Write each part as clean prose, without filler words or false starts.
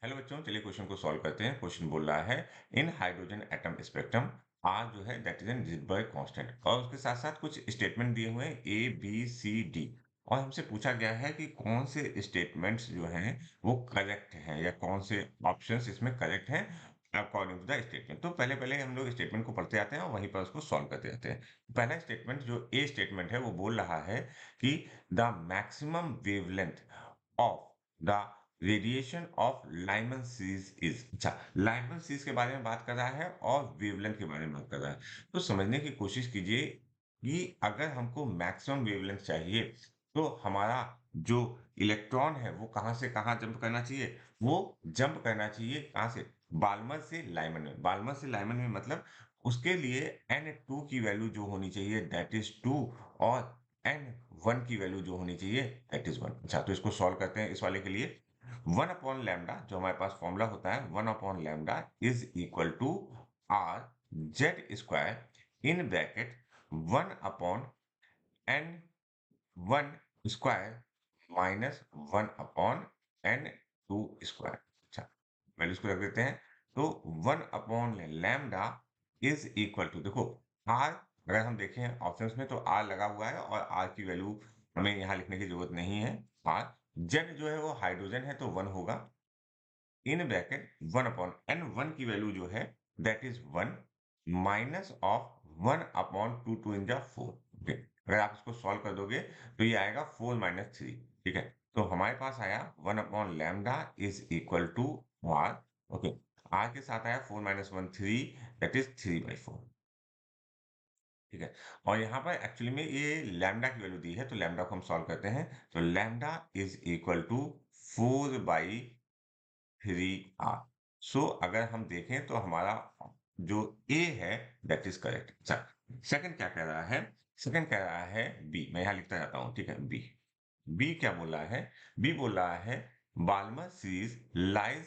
Hello बच्चों, चलिए question को सॉल्व करते हैं। क्वेश्चन बोल रहा है इन हाइड्रोजन एटम स्पेक्ट्रम आर जो है that is an rigid constant, और उसके साथ साथ कुछ स्टेटमेंट दिए हुए हैं ए बी सी डी। और हमसे पूछा गया है कि कौन से स्टेटमेंट्स जो हैं वो करेक्ट हैं या कौन से ऑप्शंस इसमें करेक्ट हैं अकॉर्डिंग टू द स्टेटमेंट। तो पहले पहले हम लोग स्टेटमेंट को पढ़ते आते हैं और वहीं पर उसको सॉल्व करते रहते हैं। पहला स्टेटमेंट जो ए स्टेटमेंट है वो बोल रहा है कि the maximum wavelength of the radiation of Lyman सीज इज। अच्छा, लाइमन सीज के बारे में बात कर रहा है और वेवलेंथ के बारे में बात कर रहा है। तो समझने की कोशिश कीजिए कि अगर हमको मैक्सिमम वेवलेंथ चाहिए तो हमारा जो इलेक्ट्रॉन है वो कहाँ से कहाँ जंप करना चाहिए। वो जंप करना चाहिए कहाँ से, बाल्मर से लाइमन में। बाल्मर से लाइमन में मतलब उसके लिए n2 की वैल्यू जो होनी चाहिए दैट इज 2, और n1 की वैल्यू जो होनी चाहिए दैट इज 1। अच्छा, तो इसको सॉल्व करते हैं। इस वाले के लिए 1 अपॉन लैम्डा जो हमारे पास फॉर्मूला होता है, 1 upon lambda is equal to R Z square in bracket 1 upon n 1 square minus 1 upon n 2 square. अच्छा, वैल्यूज को रख देते हैं। तो 1 upon lambda is equal to, देखो आर अगर हम देखें ऑप्शंस में तो आर लगा हुआ है और आर की वैल्यू हमें यहाँ लिखने की जरूरत नहीं है। आर जेड जो है वो हाइड्रोजन है तो 1 होगा इन ब्रैकेट 1 अपॉन एन 1 की वैल्यू जो है that is 1 minus of 1 upon 2 2 इन जा 4। ओके, अगर आप इसको सॉल्व कर दोगे तो ये आएगा 4 माइनस 3। ठीक है, तो हमारे पास आया 1 upon lambda is equal to R. Okay, R के साथ आया 4 माइनस 1 3, दैट इज 3/4। ठीक है, और यहाँ पर एक्चुअली में ये लैम्डा की वैल्यू दी है तो लैम्डा को हम सॉल्व करते हैं। तो lambda is equal to 4/3 R. So अगर हम देखें तो हमारा जो ए है दैट इज करेक्ट। अच्छा, सेकंड क्या कह रहा है? सेकंड कह रहा है बी। मैं यहाँ लिखता जाता हूँ। ठीक है, बी। बी क्या बोल रहा है? बी बोल रहा है Balmer series lies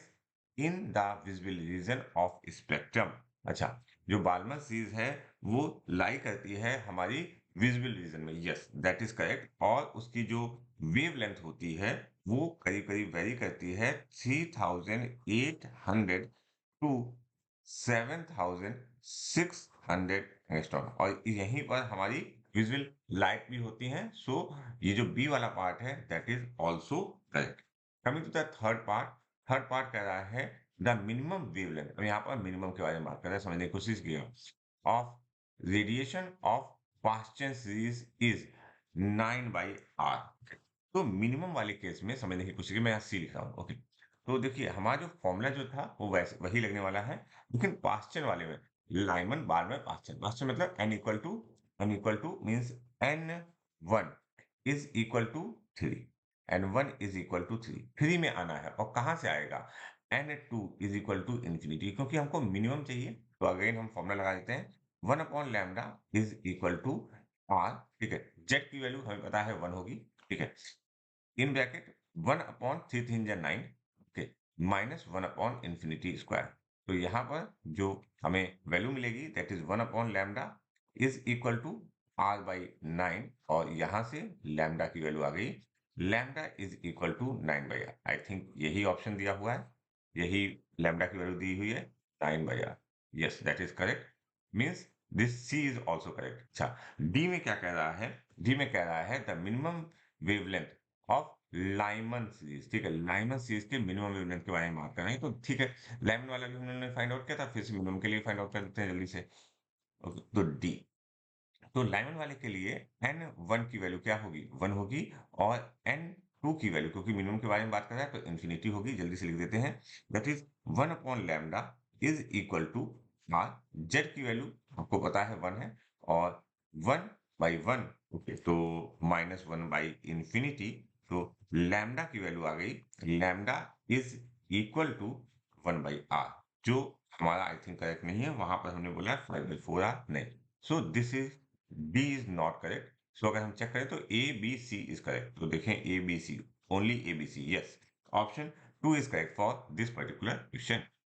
in the visible region of spectrum. अच्छा, जो बाल्मर सीरीज है वो लाई करती है हमारी विजिबल रीजन में। Yes, that is correct. और उसकी जो वेवलेंथ होती है वो करीब-करीब वेरी करती है 3800 टू 7600 एंगस्ट्रॉम, और यहीं पर हमारी विजुअल लाइट भी होती हैं। सो ये जो बी वाला पार्ट है that is also correct. Coming to the third part. Third part कह रहा है द मिनिमम वेवलेंथ। अब यहाँ पर मिनिमम के बारे में बात कर रहा है, समझने की कोशिश कीजिए। Of radiation of Paschen series is 9/r। तो मिनिमम वाले केस में समझने की कोशिश कीजिए। मैं यहाँ सी लिख रहा हूँ। ओके, तो देखिए हमारा जो फॉर्मूला जो था वो वैसे वही लगने वाला है, लेकिन पास्चन वाले में लाइमन बार में पास्चन। पास्चन मतलब n equal to means n1 is equal to 3। n1 is equal to 3 3 में आना है, और कहाँ से आएगा? n2 is equal to infinity, क्योंकि हमको मिनिमम चाहिए। तो अगेन हम फॉर्मूला लगा देते हैं, 1 upon lambda is equal to R. ठीक है, जेड की वैल्यू हमें पता है 1 होगी। ठीक है, इन ब्रैकेट 1 अपॉन 3 3 जा 9, okay, minus 1 upon infinity square. तो यहाँ पर जो हमें वैल्यू मिलेगी that is 1 upon lambda is equal to r/9, और यहाँ से लैम्डा की वैल्यू आ गई, lambda is equal to 9/r। I think यही ऑप्शन दिया हुआ है, यही लैम्डा की वैल्यू दी हुई है 9/r। Yes, that is correct, means this C is also correct. अच्छा, डी में क्या कह रहा है? डी में कह रहा है the minimum wavelength of Lyman series. ठीक है, लाइमन सीरीज के मिनिमम वेवलेंथ के बारे में बात कर रहे हैं। तो ठीक है, लाइमन वाला भी हमने फाइंड आउट किया था, फिर से मिनिमम के लिए फाइंड आउट कर लेते हैं जल्दी से। ओके, तो डी। तो लाइमन वाले के लिए n1 की वैल्यू क्या होगी? 1 होगी, और n2 की वैल्यू, क्योंकि मिनिमम के बारे में बात कर रहा है तो इंफिनिटी होगी। जल्दी से लिख देते हैं, that is 1 upon lambda is equal to R. Z की वैल्यू आपको पता है 1 है, और 1/1, ओके, तो -1/इंफिनिटी। तो लैम्डा की वैल्यू आ गई, lambda is equal to 1/r, जो हमारा आई थिंक करेक्ट नहीं है। वहां पर हमने बोला 5/4r नहीं। So this is D is not correct. So अगर हम चेक करें तो A B C is correct. तो देखें A B C, only A B C. Yes, option 2 is correct for this particular question.